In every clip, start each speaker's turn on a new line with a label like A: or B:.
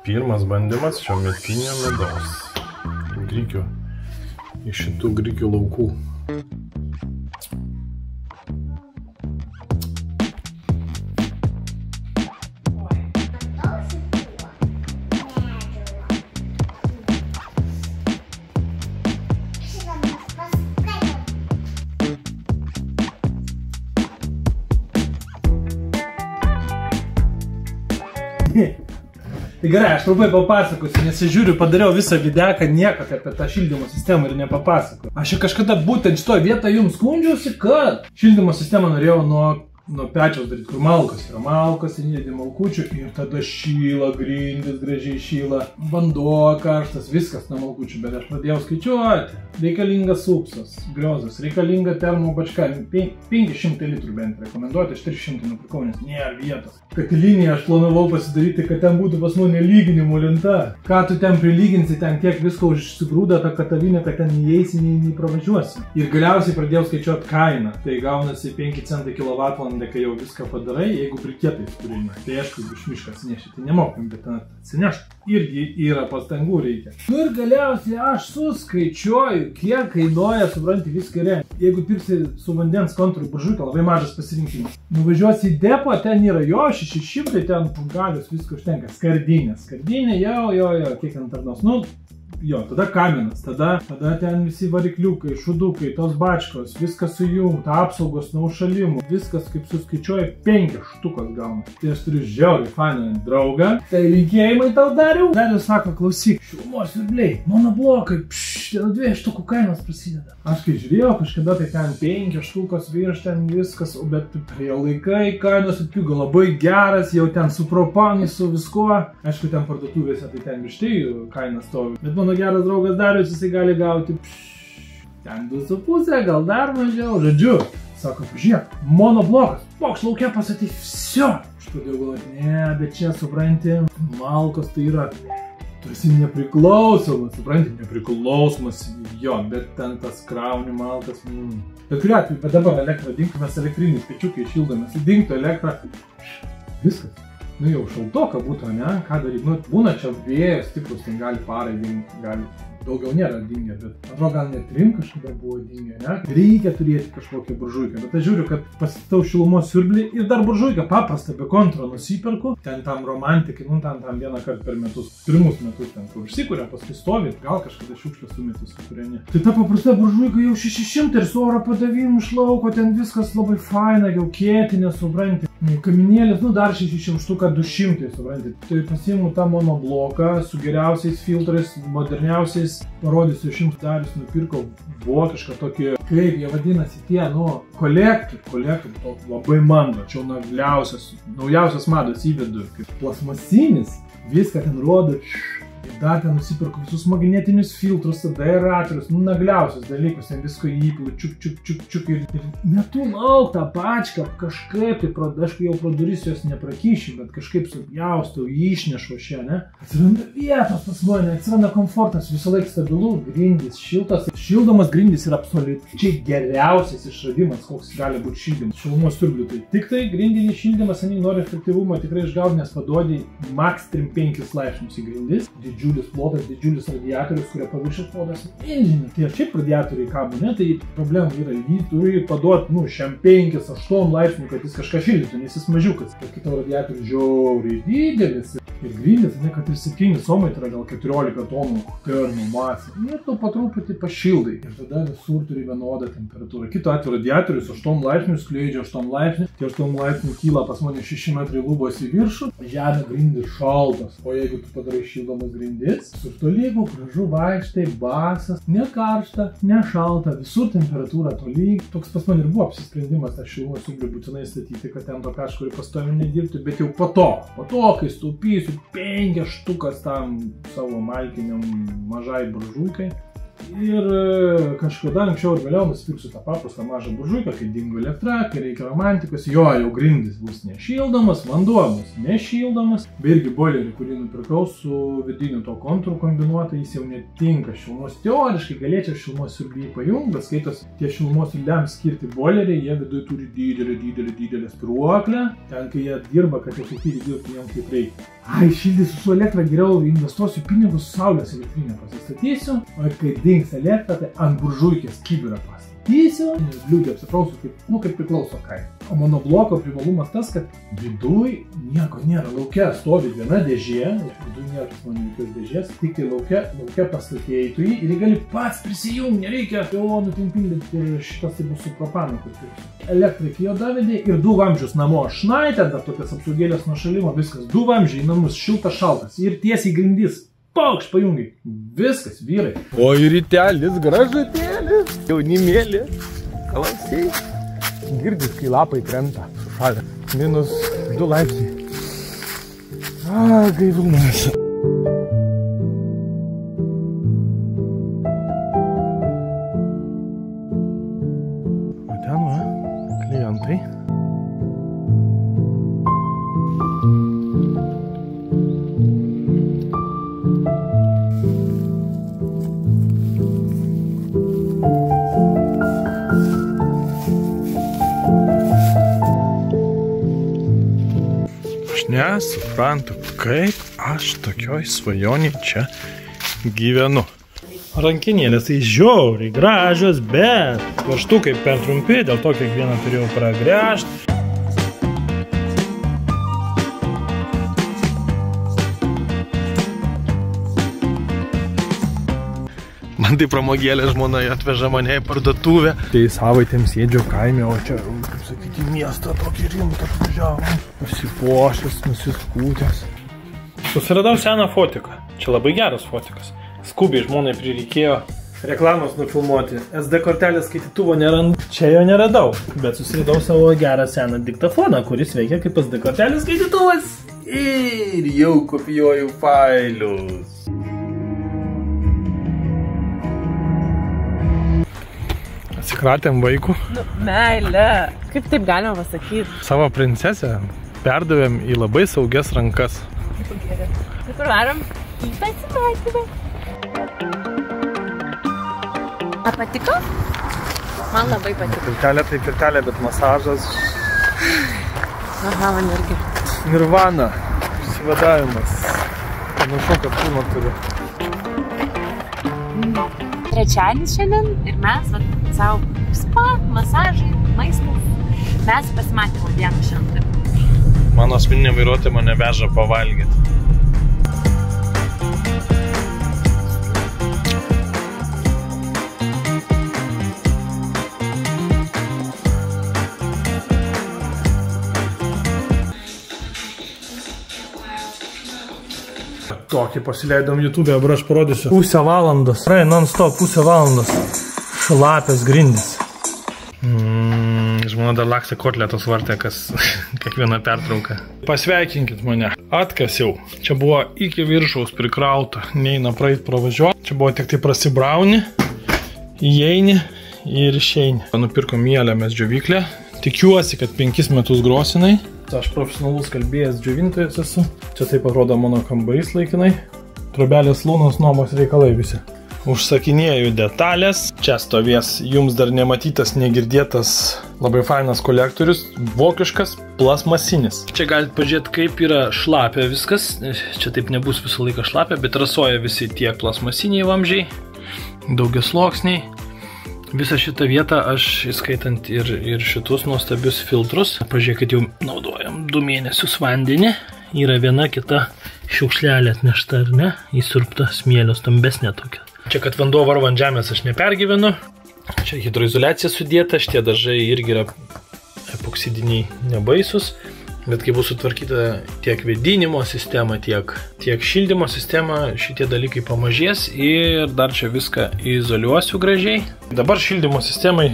A: Pirmas bandymas šio metinio medaus. Grikių. Iš šitų grikių laukų.
B: Tai gerai, aš trumpai papasakosiu, nes aš žiūriu, padariau visą videką, niekad apie tą šildymo sistemą ir nepapasakoju. Aš kažkada būtent šitoje vietoje jums skundžiausi, kad šildymo sistemą norėjau nuo pečiaus daryti, kur malkas yra. Malkas, įdėdi malkučių ir tada šyla, grindis gražiai šyla, vanduo karštas, viskas nuo malkučių, bet aš pradėjau skaičiuoti. Reikalingas upsas, griozas, reikalinga termobačka, 500 litrų bent rekomenduoti, aš 300 nupirkau, nes nėra vietos. Katilinį aš planavau pasidaryti, kad ten būtų pas mane lyginimo lenta. Ką tu ten prilyginsi, ten tiek visko užsigrūda ta katalinė, kad ten įeisi, nei pravažiuosi. Ir galiausiai pradėjau skaičiuoti kainą. Tai gaunasi 5 centai kilovatvalandę, kai jau viską padarai, jeigu briketais turini. Tai aišku, iš mišką atsinešti, tai nemokam, bet ten atsinešti irgi yra pastangų reikia. Nu ir galiausiai aš suskaičiuoju, kiek kainuoja, supranti, viską rengi. Jeigu pirksi su vandens kontūru buržuiką, labai mažas pasirinkimas. Nuvažiuosi į depo, ten yra jo 600, ten galius viską užtenka. Skardinė, jo, kiek ten tarnos. Nu, jo, tada kaminas, tada ten visi varikliukai, šudukai, tos bačkos, viskas sujungta, apsaugos nuo užšalimų, viskas kaip suskaičiuoja 5 štukas gauna. Tai aš turiu žiauriai fainą draugą. Tai linkėjimai tau Dariau. Darius sako, klausyk, šilumos siurbliai, monoblokai, dėl 2 štukų kainos prasideda. Aš kai žiūrėjau, kažkada tai ten 5 štukas virš ten viskas, bet prie laikai kainos atpigo labai geras, jau ten su propanai, su viskuo. Aišku, ten parduotuvėse tai ten vištėjų kainas stovi. Bet mano geras draugas Darius, jisai gali gauti ten 2,5, gal dar mažiau. Žodžiu, sako, žiūrėk, monoblokas, pokš laukia pasatys, viso. Aš pradėjau galvoti, ne, bet čia, supranti, malkos tai yra, tu esi nepriklausomas, supranti, nepriklausomas, jo, bet ten tas krauni malkas, Bet kuriuo atveju, bet dabar elektrą dingtų, mes elektriniais pečiukai šildomės, dingtų elektrą, viskas. Nu jau šaltoka būtų, ne? Ką daryti? Nu, būna čia vėjas stiprus, ten gali parai dingti, gali daugiau nėra dingę, bet atrodo gal net 3 kažkada buvo dingę, ne? Reikia turėti kažkokią buržuiką, bet aš žiūriu, kad pasitau šilumos siurblį ir dar buržuiką paprastą be kontro nusiperku, ten tam romantikai, nu tam vieną kartą per metus, pirmus metus ten, kur užsikuria, paskui stovi, gal kažkada šiukšlės sumetus, kurie ne. Tai ta paprasta buržuika jau 600 ir su oro padavimu iš lauko, ten viskas labai faina, jau kėtinė, supranti. Kaminėlis, nu dar 600 štuką 200, supranti. Tai pasiimu tą monobloką su geriausiais filtrais, moderniausiais. Parodysiu, 100 Darius nupirko vokišką tokį, kaip jie vadinasi tie, nu, kolektorių, toks labai mano, čia naujausias mados įvedu, kaip plasmasinis, viską ten rodo. Ir dar ten nusipirku visus magnetinius filtrus, aeratorius, nu nagliausius dalykus, ten visko įpilu, čiuk ir metu lauk tą pačką kažkaip, tai aš jau pro duris jos neprakyšiu, bet kažkaip supjaustau, išnešu šią, ne? Atsiranda vietos pas mane, atsiranda komfortas, visą laiką stabilu, grindys, šiltas. Šildomas grindys yra absoliučiai geriausias išradimas, koks gali būti šildymas. Šilumos siurblių tai tik tai grindinį šildymas, jei nori efektyvumą tikrai išgauti, nes paduodi max 3-5 laipsnius į grindis. Didžiulis plotas, didžiulis radiatorius, kurio paviršius plotas milžinė. Tai šiaip radiatoriai kabo, ne, tai problemų yra, jį turi paduoti, nu, šiam 5-8 laipsnių, kad jis kažką šildytų, nes jis mažiukas. Bet kito radiatorius žiauriai didelis. Ir grindis, ne, kad ir 7 somai, tai yra gal 14 tonų termo masė. Ir tu patruputį pašildai. Ir tada visur turi vienodą temperatūrą. Kito atveju radiatorius 8 laipsnių, skleidžia 8 laipsnių. Tie 8 laipsnių kyla pas mane 6 metrai lubos į viršų. Žemė grindis šaltas. O jeigu tu padarai šildomas grindis, su tolygų, gražu vaikštai, basas, ne karšta, ne šalta, visur temperatūra tolyg. Toks pas man ir buvo apsisprendimas tą šilumos siurblį būtinai statyti, kad ten to kažkur pastoviai nedirbti, bet jau po to, kai staupysiu 5 štukas tam savo malkiniam mažai buržuikai. Ir kažkada anksčiau ir vėliau nusipirksiu tą paprastą mažą buržuiką, kai dingo elektra, kai reikia romantikos. Jo, jau grindis bus nešildomas, vanduo bus nešildomas. Bei irgi boilerį, kurį nupirkau su vidiniu to kontūru kombinuotą, jis jau netinka šilumos. Teoriškai galėčiau šilumos siurblį pajungti, bet skaitos tie šilumos siurbliams skirti boileriai, jie viduje turi didelę spyruoklę. Ten, kai jie dirba, kad efektyviai dirbtų jiems kaip reikia. Ai, šildysiu su elektra, geriau investuosiu pinigus, saulės elektrinę pasistatysiu, o kai dings elektra, tai ant buržuikės kibirą pastatysiu, liūdį apsiprausiu, kaip priklauso kaina. O mano bloko privalumas tas, kad viduj nieko nėra, lauke stovi viena dėžė, viduj nėra mano jokios dėžės, tik tai lauke pastatėjai tu jį ir gali pats prisijungti, nereikia pilonų timpindinti ir šitas tai bus su propanu, kur elektrą iki jo davedė ir 2 vamzdžius namo šnaitė, dar tokias apsaugėlės nuo šalimo, viskas, 2 vamzdžiai namus, šiltas šaltas ir tiesiai grindis. Paukš, pajungai. Viskas, vyrai.
A: O ir rytelis, gražutėlis, jaunimėlė. Klausiai. Girdis, kai lapai krenta. Sušalė. -2 laipsniai. Gaivumas. O ten, klientai. Nesuprantu, kaip aš tokioj svajoniai čia gyvenu. Rankinėlės tai žiauriai gražios, bet vaštukai per trumpi, dėl to kiekvieną turėjau pragręžti. Man tai pramogėlė žmona atveža mane į parduotuvę. Tai savaitėm sėdžiu kaime, o čia, kaip sakyti, miestą tokį rimtą atvažiavom. Pasipuošęs, nusiskūtęs. Susiradau seną fotiką. Čia labai geras fotikas. Skubiai žmonai prireikėjo reklamos nufilmuoti. SD kortelės skaitytuvo nerandu. Čia jo neradau, bet susiradau savo gerą seną diktafoną, kuris veikia kaip SD kortelės skaitytuvas. Ir jau kopijuoju failus. Atsikratėm vaikų.
C: Meilė. Kaip taip galima pasakyti?
A: Savo princesę perdavėm į labai saugias rankas.
C: Gerai. Tai kur varom? Į pasimatymą. Ar patiko? Man labai patiko.
A: Pirtelė tai pirtelė, bet masažas.
C: Aha, man irgi.
A: Nirvana. Išsivadavimas. Panašu, kad kūno turiu.
C: Trečiadienis šiandien ir mes savo spa, masažai, maistas. Mes pasimatėme dieną šiandien.
A: Mano asmeninė vairuotoja mane veža pavalgyti. Tokį pasileidom YouTube, dabar aš parodysiu. Pusę valandos. Praėjo non-stop, pusę valandos. Šlapės grindis. Žmona dar laksta kotletos vartė, kas kiekvieną pertrauką. Pasveikinkit mane. Atkasiau. Čia buvo iki viršaus prikrauta. Neina praeit pravažiuoti. Čia buvo tik tai prasibrauni, įeini ir išeini. Nupirkom mielėmės džiovyklę. Tikiuosi, kad 5 metus grosinai. Aš profesionalus kalbėjęs džiovintojas esu. Čia taip atrodo mano kambarys laikinai. Trobelės lūnos nuomos reikalai visi. Užsakinėjau detalės. Čia stovės jums dar nematytas, negirdėtas labai fainas kolektorius. Vokiškas, plasmasinis. Čia galite pažiūrėti, kaip yra šlapia viskas. Čia taip nebus visą laiką šlapia, bet rasoja visi tie plasmasiniai vamzdžiai. Daugiasluoksniai. Visą šitą vietą aš, įskaitant ir šitus nuostabius filtrus, pažiūrėkit, jau naudojam 2 mėnesius vandenį. Yra viena kita šiukšlelė atnešta, ar ne? Įsiurbta smėlio, stambesnė tokia. Čia, kad vanduo varva ant žemės, aš nepergyvenu. Čia hidroizoliacija sudėta, šitie dažai irgi yra epoksidiniai nebaisus. Bet kai bus sutvarkyta tiek vėdinimo sistema, tiek šildymo sistema, šitie dalykai pamažės ir dar čia viską izoliuosiu gražiai. Dabar šildymo sistemai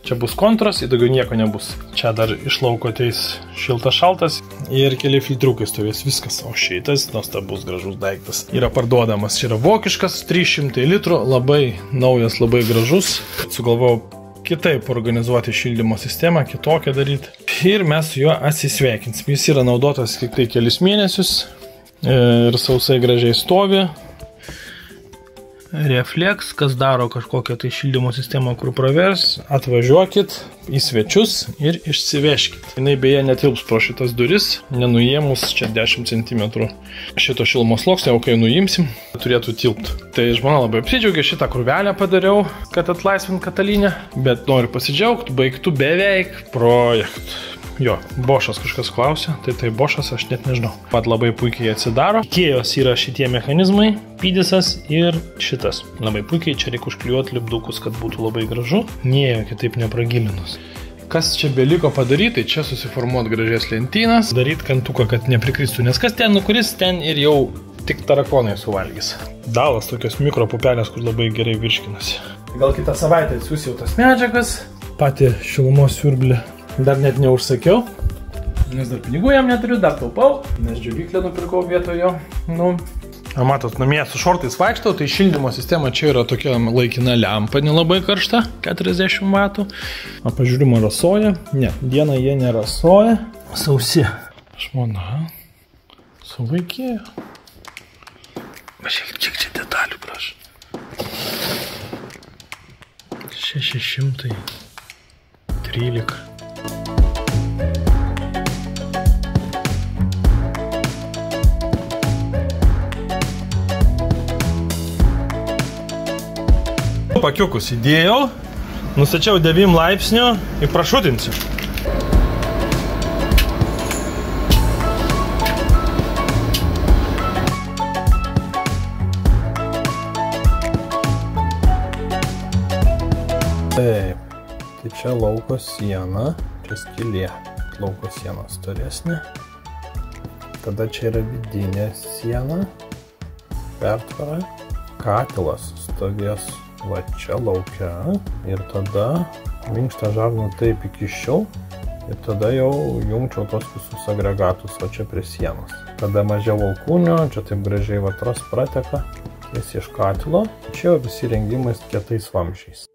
A: čia bus kontras, ir daugiau nieko nebus. Čia dar iš lauko ateis šiltas šaltas ir keli filtriukai stovės viskas. O šitas nuostabus gražus daiktas yra parduodamas. Čia yra vokiškas, 300 litrų, labai naujas, labai gražus. Sugalvojau kitaip organizuoti šildymo sistemą, kitokią daryti. Ir mes su juo atsisveikinsim. Jis yra naudotas tik tai kelis mėnesius ir sausai gražiai stovi. Reflex, kas daro kažkokią tai šildymo sistemą, kur pravers, atvažiuokit į svečius ir išsiveškit. Jinai beje netilps pro šitas duris, nenuėmus čia 10 cm šito šilumos sluoksnio, o kai nuimsim, turėtų tilpti. Tai žmona labai apsidžiaugė, šitą krūvelę padariau, kad atlaisvint Katalinę, bet noriu pasidžiaugti, baigtų beveik projektų. Jo, Bošas kažkas klausė, tai Bošas aš net nežinau. Pat labai puikiai atsidaro. Ikėjos yra šitie mechanizmai, pydisas ir šitas. Labai puikiai, čia reikia užklijuoti lipdukus, kad būtų labai gražu. Nieko kitaip nepragilinus. Kas čia beliko padaryti, tai čia susiformuot gražias lentynas, daryti kantuką, kad neprikristų, nes kas ten nukuris, ten ir jau tik tarakonai suvalgys. Dalas tokios mikropupelės, kur labai gerai virškinasi. Gal kitą savaitę atsiųs jau tas medžiagas. Patį šilumos siurblį dar net neužsakiau, nes dar pinigų jam neturiu, dar taupau, nes džiovyklę nupirkau vietojo. Matot, namie su šortais vaikštau, tai šildymo sistema čia yra tokia laikina lempa, nelabai karšta, 40 vatų. Pažiūrim, ar rasoja. Ne, dieną jie nerasoja. Sausi. Žmona suvaikėjo. Pažiūrėk, kiek čia detalių, prašau. 613. Pakiukus įdėjau, nustačiau 9 laipsnių ir prašutinsiu. Taip, tai čia lauko siena, čia skylė, lauko siena storesnė. Tada čia yra vidinė siena, pertvara, katilas stovės va čia laukia ir tada minkštą žarną taip įkiščiau ir tada jau jungčiau tos visus agregatus va čia prie sienos. Tada mažiau alkūnio, čia taip gražiai vatras prateka, tiesiai iš katilo. Čia jau visi rengimai kietais vamzdžiais.